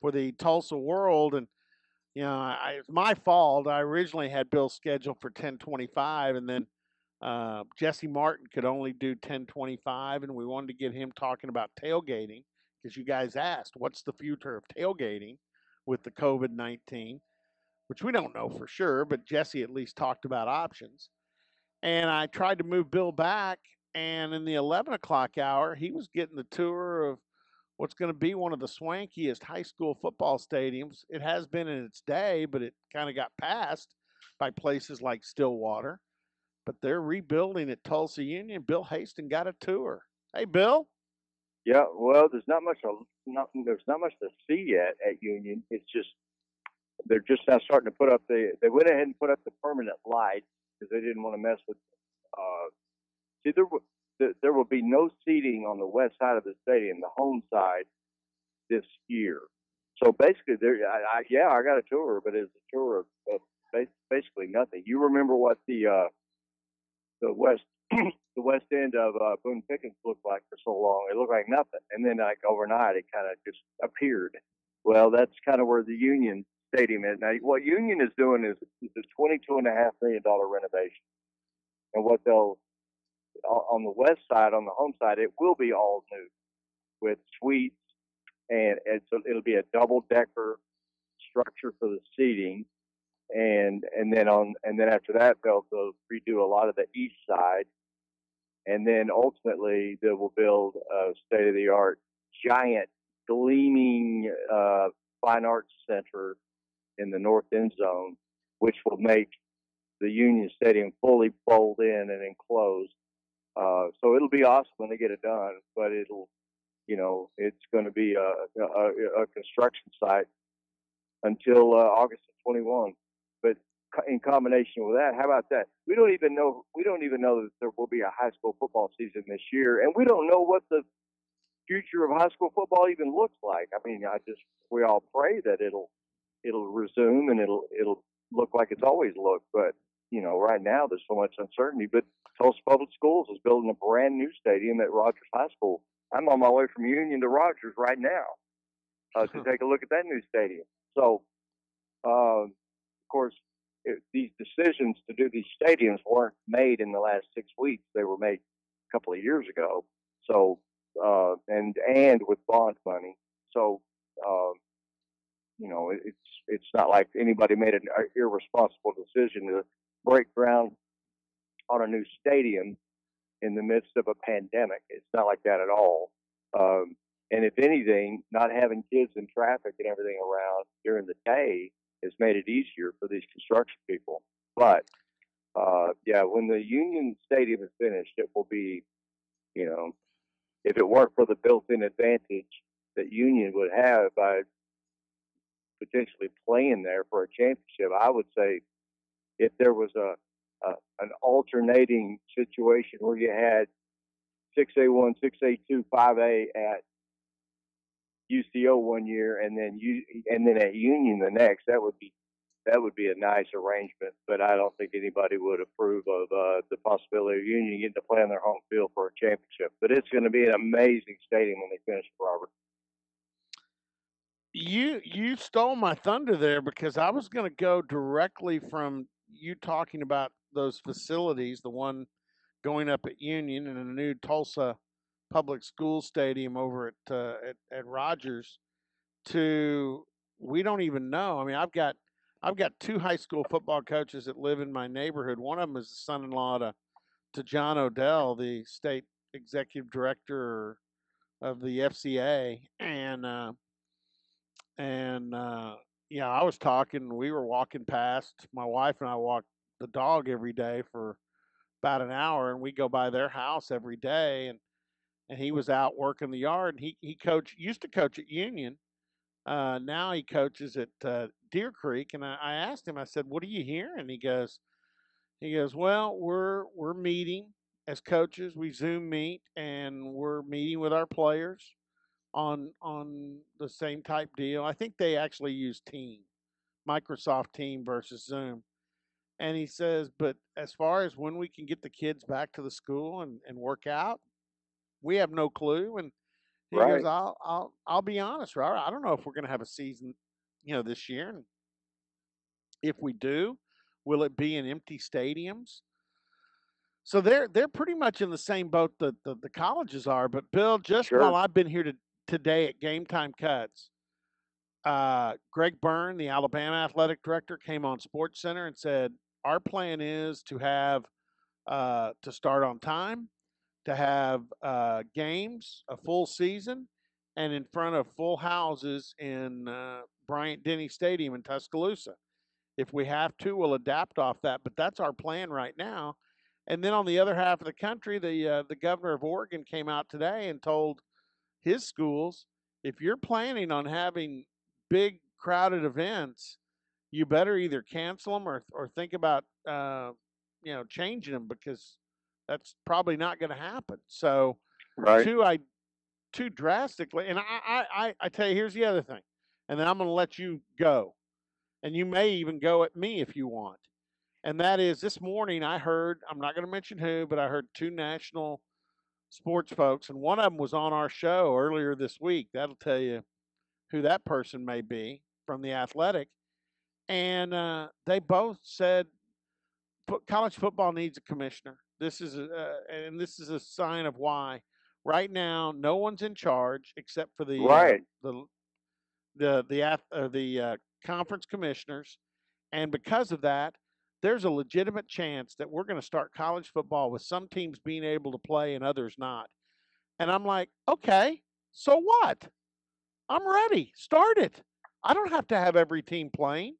for the Tulsa World, and it's my fault. I originally had Bill scheduled for 10:25, and then Jesse Martin could only do 10:25, and we wanted to get him talking about tailgating because you guys asked, "What's the future of tailgating with the COVID-19?" Which we don't know for sure, but Jesse at least talked about options. And I tried to move Bill back, and in the 11 o'clock hour, he was getting the tour of what's going to be one of the swankiest high school football stadiums. It has been in its day, but it kind of got passed by places like Stillwater. But they're rebuilding at Tulsa Union. Bill Haisten got a tour. Hey, Bill. Yeah, well, there's not much to see yet at Union. It's just they're just now starting to put up they went ahead and put up the permanent lights because they didn't want to mess with. See, there will be no seating on the west side of the stadium, the home side, this year. So basically, I got a tour, but it's a tour of basically nothing. You remember what the west the west end of Boone Pickens looked like for so long? It looked like nothing, and then like overnight, it kind of just appeared. Well, that's kind of where the Union Stadium is now. What Union is doing is a $22.5 million renovation, and what they'll on the west side, on the home side, it will be all new with suites, and so it'll be a double decker structure for the seating, and then after that they'll redo a lot of the east side, and then ultimately they will build a state of the art giant gleaming fine arts center in the north end zone, which will make the Union Stadium fully fold in and enclosed. So it'll be awesome when they get it done, but it's going to be a construction site until August of 21. But in combination with that, how about that? We don't even know that there will be a high school football season this year, and we don't know what the future of high school football even looks like. I mean, we all pray that it'll resume and it'll look like it's always looked, but right now there's so much uncertainty. But Tulsa Public Schools is building a brand new stadium at Rogers High School. I'm on my way from Union to Rogers right now to take a look at that new stadium. So, of course, these decisions to do these stadiums weren't made in the last 6 weeks. They were made a couple of years ago. So, and with bond money. So, it's not like anybody made an irresponsible decision to break ground on a new stadium in the midst of a pandemic. It's not like that at all. And if anything, not having kids in traffic and everything around during the day has made it easier for these construction people. But when the Union Stadium is finished, it will be, if it weren't for the built-in advantage that Union would have by potentially playing there for a championship, I would say if there was an alternating situation where you had 6A1, 6A2, 5A at UCO one year, and then at Union the next, that would be a nice arrangement. But I don't think anybody would approve of the possibility of Union getting to play on their home field for a championship. But it's going to be an amazing stadium when they finish, Robert. You stole my thunder there because I was going to go directly from you talking about those facilities, the one going up at Union and a new Tulsa public school stadium over at Rogers, to we don't even know. I mean, I've got two high school football coaches that live in my neighborhood. One of them is the son-in-law to John Odell, the state executive director of the FCA, and yeah, I was talking. We were walking past. My wife and I walk the dog every day for about an hour, and we go by their house every day. And he was out working the yard. And he used to coach at Union. Now he coaches at Deer Creek. And I asked him. I said, "What are you hearing?" He goes, "Well, we're meeting as coaches. We Zoom meet, and we're meeting with our players on the same type deal. I think they actually use Team, Microsoft Team versus Zoom." And he says, "But as far as when we can get the kids back to the school and work out, we have no clue." And He goes, Right. I'll be honest, Robert. I don't know if we're going to have a season, this year. And if we do, will it be in empty stadiums? So they're pretty much in the same boat that the colleges are. But Bill, just while Sure. I've been here today at Game Time Cuts, Greg Byrne, the Alabama athletic director, came on Sports Center and said our plan is to have to start on time, to have games, a full season, and in front of full houses in Bryant Denny Stadium in Tuscaloosa. If we have to, we'll adapt off that, but that's our plan right now. And then on the other half of the country, the governor of Oregon came out today and told his schools, if you're planning on having big crowded events, you better either cancel them or think about changing them, because that's probably not going to happen. So Right. too I too drastically, and I tell you, here's the other thing, and then I'm going to let you go, and you may even go at me if you want. And that is, this morning I heard, I'm not going to mention who, but I heard two national sports folks, and one of them was on our show earlier this week. That'll tell you who that person may be from the Athletic. And they both said college football needs a commissioner. And this is a sign of why. Right now, no one's in charge except for Right. the conference commissioners, and because of that, there's a legitimate chance that we're going to start college football with some teams being able to play and others not. And I'm like, okay, so what? I'm ready. Start it. I don't have to have every team playing.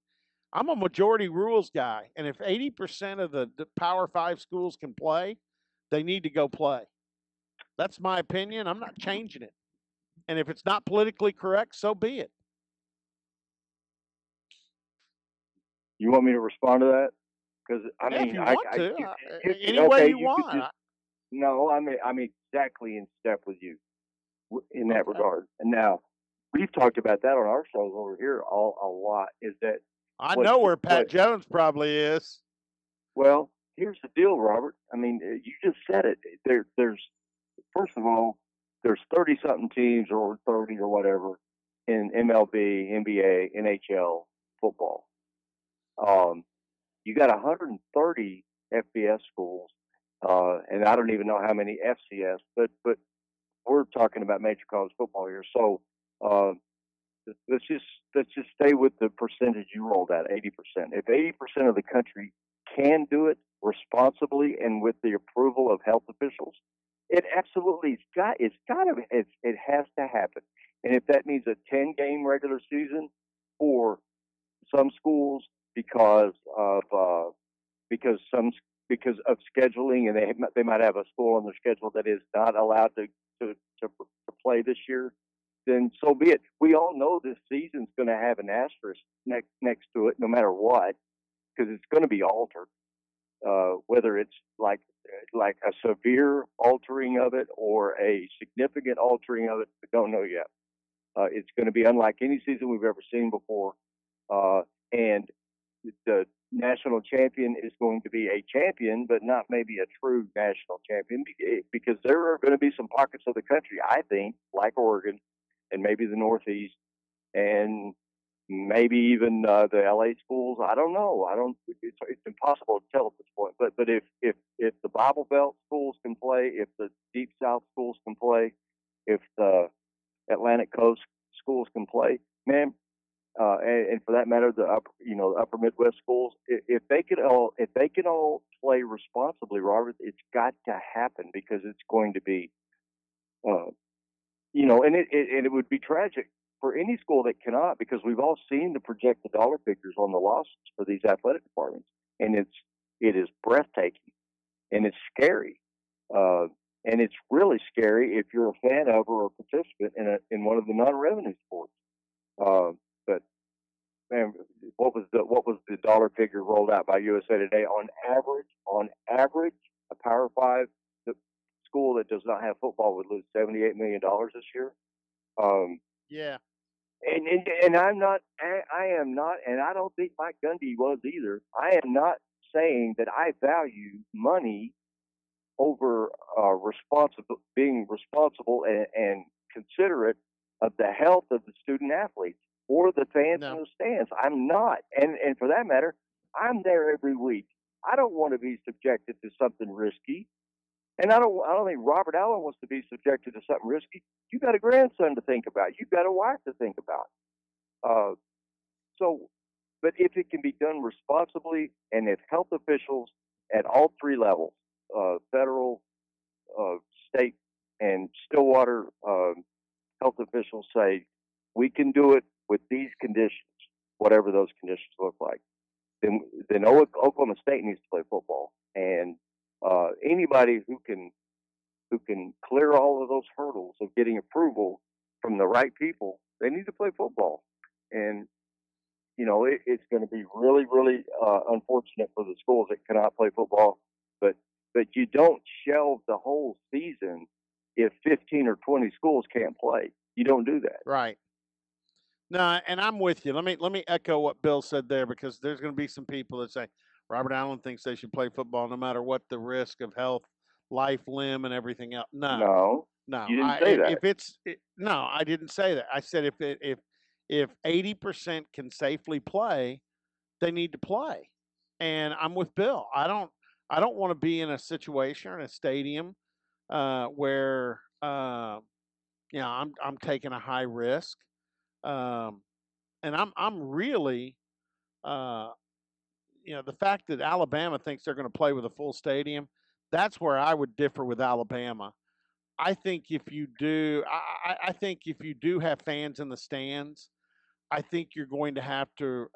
I'm a majority rules guy. And if 80% of the Power Five schools can play, they need to go play. That's my opinion. I'm not changing it. And if it's not politically correct, so be it. You want me to respond to that? Because I Yeah, if mean, you want to, you could, any way okay, you you could want. just no. I'm exactly in step with you in that Okay. regard. And now we've talked about that on our shows over here all a lot. Is that I what know where Pat what? Jones probably is. Well, here's the deal, Robert. I mean, you just said it. There's first of all, there's 30 something teams or 30 or whatever in MLB, NBA, NHL football. Um, you got 130 FBS schools, and I don't even know how many FCS, but we're talking about major college football here. So uh, let's just stay with the percentage you rolled out, 80%. If 80% of the country can do it responsibly and with the approval of health officials, it absolutely it has to happen. And if that means a 10-game regular season for some schools because some because of scheduling, and they might have a school on their schedule that is not allowed to play this year, then so be it. We all know this season's going to have an asterisk next to it, no matter what, because it's going to be altered. Whether it's like a severe altering of it or a significant altering of it, we don't know yet. It's going to be unlike any season we've ever seen before, and the national champion is going to be a champion, but not maybe a true national champion, because there are going to be some pockets of the country, I think, like Oregon and maybe the Northeast and maybe even the LA schools. I don't know. I don't. It's impossible to tell at this point. But if the Bible Belt schools can play, if the Deep South schools can play, if the Atlantic Coast schools can play, man, and for that matter, the upper Midwest schools, if they can all play responsibly, Robert, it's got to happen, because it's going to be, and it would be tragic for any school that cannot, because we've all seen the projected dollar figures on the losses for these athletic departments, and it is breathtaking, and it's scary, and it's really scary if you're a fan of or a participant in one of the non-revenue sports. But man, what was the dollar figure rolled out by USA Today? On average, a Power Five school that does not have football would lose $78 million this year. Yeah. And I am not, and I don't think Mike Gundy was either. I am not saying that I value money over being responsible and considerate of the health of the student athletes or the fans in No. the stands. I'm not, and for that matter, I'm there every week. I don't want to be subjected to something risky, and I don't think Robert Allen wants to be subjected to something risky. You got a grandson to think about. You've got a wife to think about. Uh, so, but if it can be done responsibly, and if health officials at all three levels, federal, uh, state, and Stillwater health officials say we can do it with these conditions, whatever those conditions look like, then Oklahoma State needs to play football, and anybody who can clear all of those hurdles of getting approval from the right people, they need to play football. And it's going to be really, really unfortunate for the schools that cannot play football, but you don't shelve the whole season if 15 or 20 schools can't play. You don't do that. Right. No, and I'm with you. Let me echo what Bill said there, because there's going to be some people that say Robert Allen thinks they should play football no matter what the risk of health, life, limb, and everything else. No, No, no. you didn't say that. No, I didn't say that. I said if 80% can safely play, they need to play. And I'm with Bill. I don't want to be in a situation or in a stadium where I'm taking a high risk. Um, and I'm really uh, the fact that Alabama thinks they're going to play with a full stadium, that's where I would differ with Alabama. I think if you do, I think if you do have fans in the stands, I think you're going to have to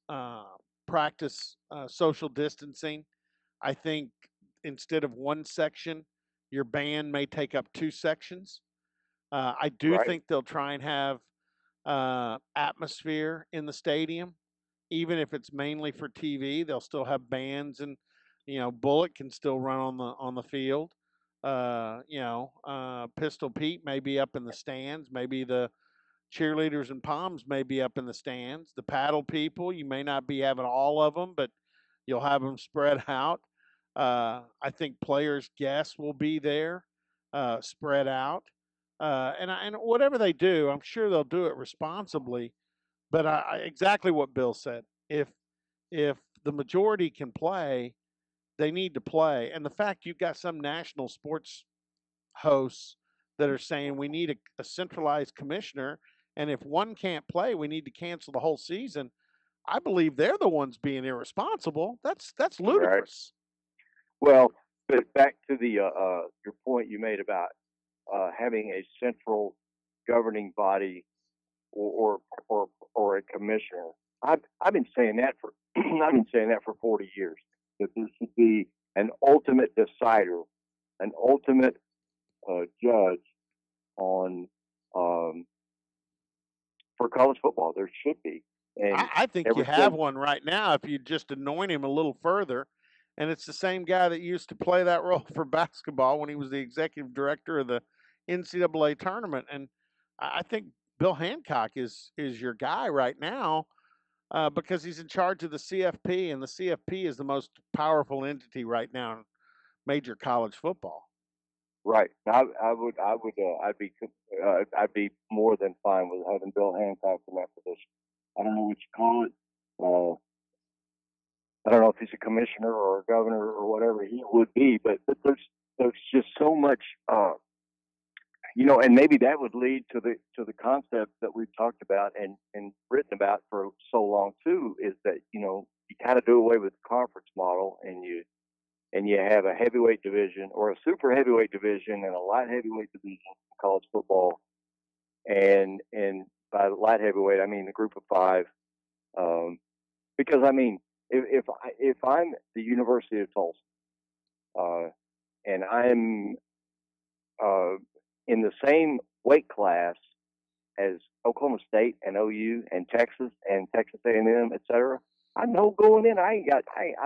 uh, practice social distancing. I think instead of one section, your band may take up two sections. I do Right, think they'll try and have atmosphere in the stadium, even if it's mainly for TV. They'll still have bands, and Bullet can still run on the field. Pistol Pete may be up in the stands. Maybe the cheerleaders and Palms may be up in the stands. The paddle people, you may not be having all of them, but you'll have them spread out. I think players' guests will be there, spread out. And whatever they do, I'm sure they'll do it responsibly. But exactly what Bill said. If the majority can play, they need to play. And the fact you've got some national sports hosts that are saying we need a centralized commissioner, and if one can't play, we need to cancel the whole season. I believe they're the ones being irresponsible. That's right. ludicrous. Well, but back to the your point you made about having a central governing body or a commissioner. I've been saying that for I've been saying that for 40 years. That this should be an ultimate decider, an ultimate judge on for college football. There should be, and I think you ever have since one right now if you just anoint him a little further. And it's the same guy that used to play that role for basketball when he was the executive director of the NCAA tournament. And I think Bill Hancock is your guy right now, because he's in charge of the CFP, and the CFP is the most powerful entity right now in major college football. right, I'd be more than fine with having Bill Hancock in that position. I don't know what you call it. I don't know if he's a commissioner or a governor or whatever he would be, but there's just so much, and maybe that would lead to the concept that we've talked about and written about for so long too, is that you kind of do away with the conference model, and you have a heavyweight division or a super heavyweight division and a light heavyweight division in college football, and by light heavyweight I mean the group of five, because I mean if I'm the University of Tulsa, and I'm in the same weight class as Oklahoma State and OU and Texas A&M, etc., I know going in I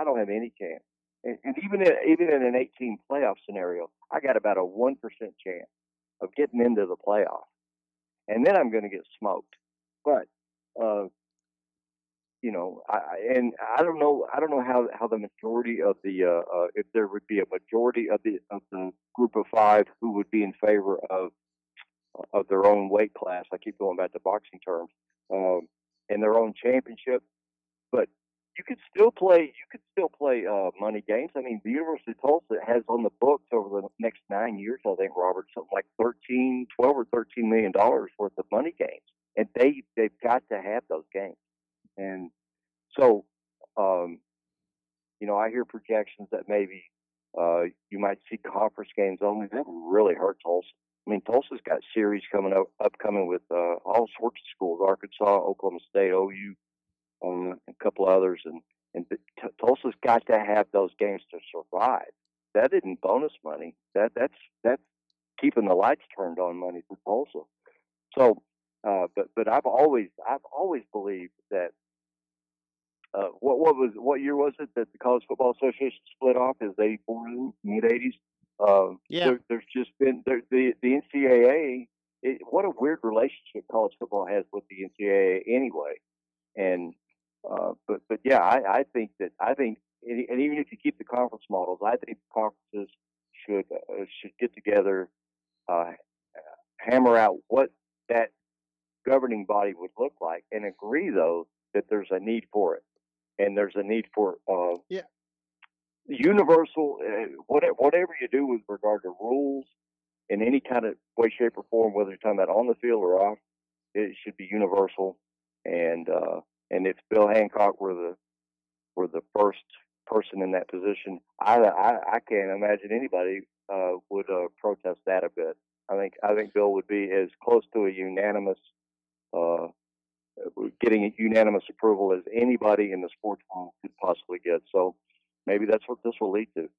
don't have any chance. And even in an 18 playoff scenario, I got about a 1% chance of getting into the playoff, and then I'm going to get smoked. But I don't know how the majority of the if there would be a majority of the group of five who would be in favor of of their own weight class. I keep going back to boxing terms, and their own championship. But you could still play. You could still play money games. I mean, the University of Tulsa has on the books over the next 9 years, I think, Robert, something like 12 or $13 million worth of money games, and they've got to have those games. And so, um, I hear projections that maybe you might see conference games only. That would really hurt Tulsa. I mean, Tulsa's got series upcoming with all sorts of schools: Arkansas, Oklahoma State, OU, a couple others, and Tulsa's got to have those games to survive. That isn't bonus money. That's keeping the lights turned on money for Tulsa. So, but I've always believed that what year was it that the College Football Association split off? Is 84, mid 80s? Yeah. There's just been the NCAA. What a weird relationship college football has with the NCAA anyway. And but yeah, I think and even if you keep the conference models, I think conferences should get together, uh, hammer out what that governing body would look like, and agree though that there's a need for it, and there's a need for Yeah. universal, whatever you do with regard to rules in any kind of way, shape, or form, whether you're talking about on the field or off, it should be universal. And if Bill Hancock were the first person in that position, I can't imagine anybody would protest that a bit. I think Bill would be as close to a unanimous uh, getting a unanimous approval as anybody in the sports world could possibly get. So maybe that's what this will lead to.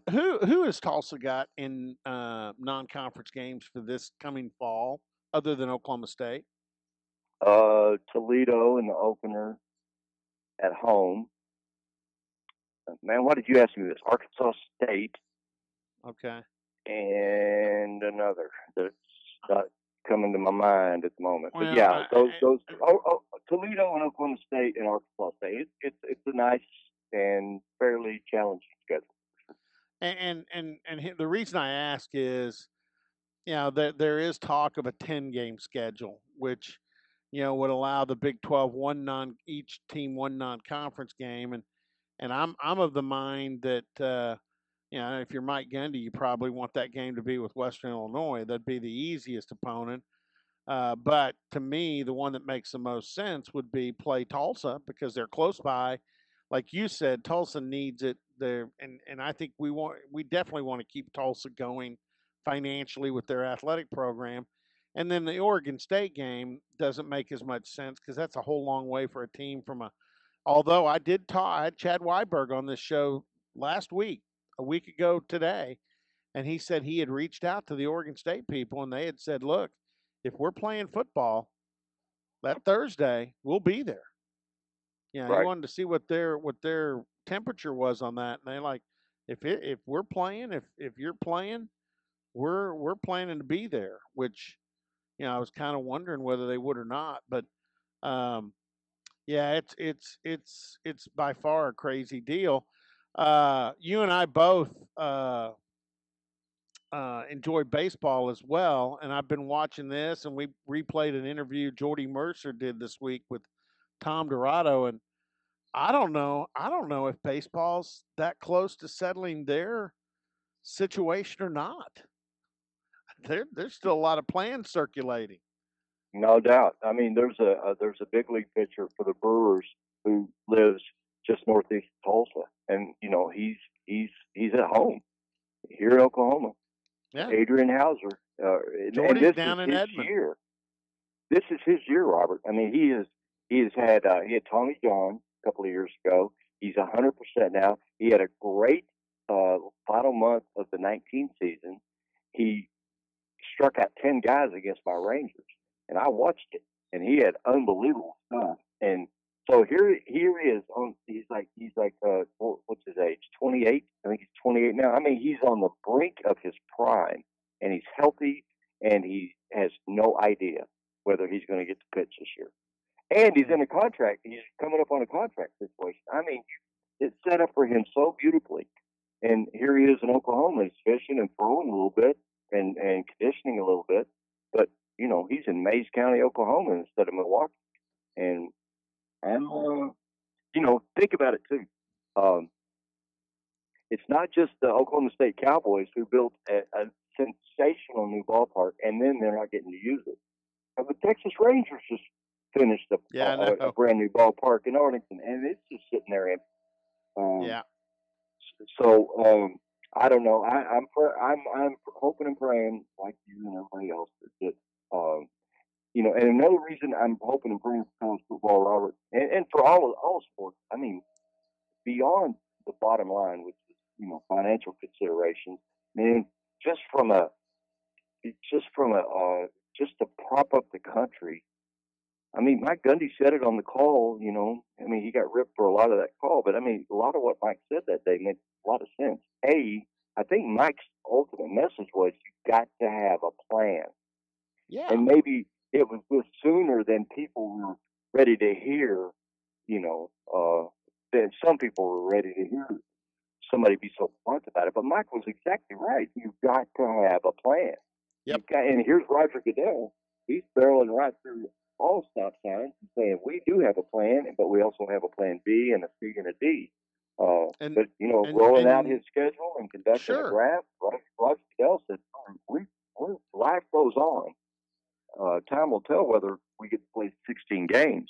Who has Tulsa got in non-conference games for this coming fall, other than Oklahoma State? Toledo in the opener at home. Man, why did you ask me this? Arkansas State Okay. and another that's not coming to my mind at the moment. But Well, yeah, those Toledo and Oklahoma State and Arkansas State. It's a nice and fairly challenging schedule. the reason I ask is, there is talk of a 10-game schedule, which would allow the Big 12 each team one non-conference game, and I'm of the mind that if you're Mike Gundy, you probably want that game to be with Western Illinois. That'd be the easiest opponent. But to me, the one that makes the most sense would be play Tulsa because they're close by. Like you said, Tulsa needs it there, and I think we definitely want to keep Tulsa going financially with their athletic program. And then the Oregon State game doesn't make as much sense because that's a whole long way for a team from a. Although I had Chad Weiberg on this show last week, a week ago today, and he said he had reached out to the Oregon State people, and they had said, "Look, if we're playing football that Thursday, we'll be there." He Right, wanted to see what their temperature was on that, and they like, if we're playing, if you're playing, we're planning to be there. Which I was kind of wondering whether they would or not, but um, yeah, it's by far a crazy deal. You and I both enjoy baseball as well, and I've been watching this, and we replayed an interview Jordy Mercer did this week with Tom Dorado, and I don't know if baseball's that close to settling their situation or not. There's still a lot of plans circulating. no doubt. I mean, there's a big league pitcher for the Brewers who lives just northeast of Tulsa, and he's at home here in Oklahoma. Yeah, Adrian Hauser, and Jordy's this is down in his Edmond. year. This is his year, Robert. I mean, he had Tommy John a couple of years ago. He's 100% now. He had a great final month of the 19 season. He struck out 10 guys against my Rangers, and I watched it, and he had unbelievable stuff. And so here he is on. He's like what's his age? 28. I think he's 28 now. I mean, he's on the brink of his prime, and he's healthy, and he has no idea whether he's going to get to pitch this year. And he's in a contract. He's coming up on a contract situation. I mean, it's set up for him so beautifully. And here he is in Oklahoma. He's fishing and throwing a little bit and conditioning a little bit. but he's in Mays County, Oklahoma, instead of Milwaukee. And think about it too. Um, it's not just the Oklahoma State Cowboys who built a sensational new ballpark, and then they're not getting to use it. The Texas Rangers just finished Yeah, I a know. brand new ballpark in Arlington, and it's just sitting there empty. Um, Yeah. so I don't know. I'm hoping and praying like you and everybody else that and another reason I'm hoping and praying for college football, Robert, and for all sports. I mean, beyond the bottom line, which is financial considerations. I mean, just from a just to prop up the country. I mean, Mike Gundy said it on the call. I mean, he got ripped for a lot of that call, but I mean, a lot of what Mike said that day made a lot of sense. I think Mike's ultimate message was you got to have a plan, Yeah. and maybe it was just sooner than people were ready to hear. Than some people were ready to hear somebody be so blunt about it. But Mike was exactly right. You've got to have a plan. Yep. And here's Roger Goodell. He's barreling right through all stop signs and saying we do have a plan, but we also have a plan B and a C and a D. And But rolling out and his schedule and conducting a sure. draft, Roger Goodell said, life goes on. Time will tell whether we get to play 16 games.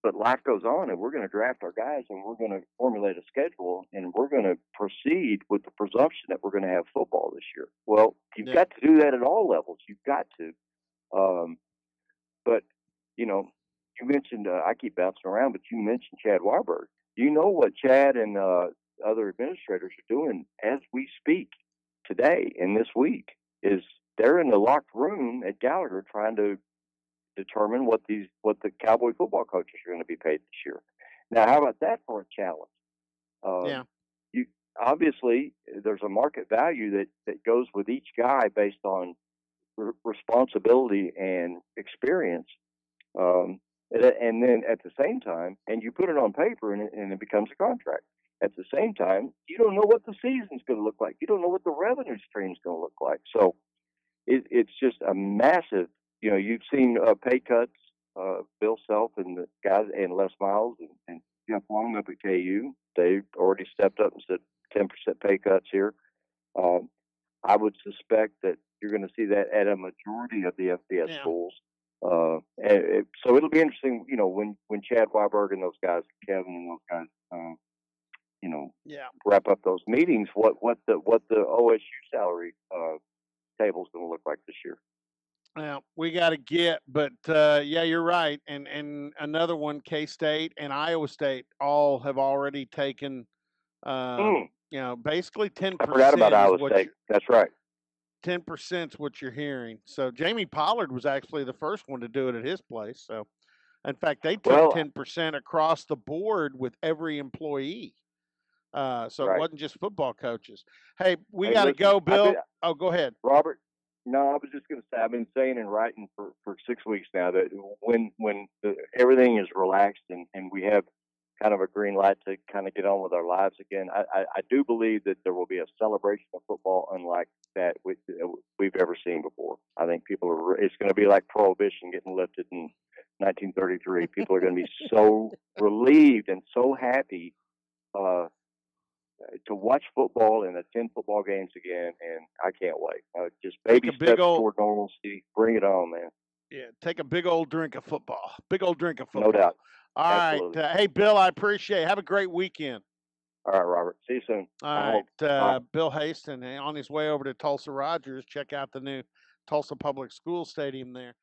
But life goes on, and we're going to draft our guys, and we're going to formulate a schedule, and we're going to proceed with the presumption that we're going to have football this year. Well, you've got to do that at all levels. You've got to. But you mentioned I keep bouncing around, but you mentioned Chad Warburg. You know what Chad and other administrators are doing as we speak today and this week is they're in the locked room at Gallagher trying to determine what the Cowboy football coaches are going to be paid this year. Now, how about that for a challenge? You obviously there's a market value that goes with each guy based on responsibility and experience, and then at the same time, and you put it on paper and it becomes a contract. At the same time, you don't know what the season's going to look like. You don't know what the revenue stream's going to look like. So it's just a massive. You've seen pay cuts, Bill Self and the guys, and Les Miles and Jeff Long up at KU. They've already stepped up and said 10% pay cuts here. I would suspect that you're going to see that at a majority of the FBS schools. So it'll be interesting, when Chad Weiberg and those guys, Kevin and those guys, wrap up those meetings, what the OSU salary table is going to look like this year. Well, we got to but you're right. And another one, K-State and Iowa State all have already taken, basically 10%. I forgot about Iowa State. That's right. 10% is what you're hearing. So Jamie Pollard was actually the first one to do it at his place. So, in fact, they took 10% across the board with every employee. It wasn't just football coaches. Hey, we got to go, Bill. Go ahead, Robert. No, I was just going to say I've been saying and writing for 6 weeks now that when everything is relaxed and we have kind of a green light to kind of get on with our lives again, I do believe that there will be a celebration of football unlike that we've ever seen before. I think it's going to be like Prohibition getting lifted in 1933. People are going to be so relieved and so happy to watch football and attend football games again, and I can't wait. Just baby steps toward normalcy. Bring it on, man. Yeah, take a big old drink of football. Big old drink of No football. doubt. All Absolutely. Right. Hey, Bill, I appreciate it. Have a great weekend. All right, Robert. See you soon. All right. Bill Haisten, on his way over to Tulsa Rogers, check out the new Tulsa Public School Stadium there.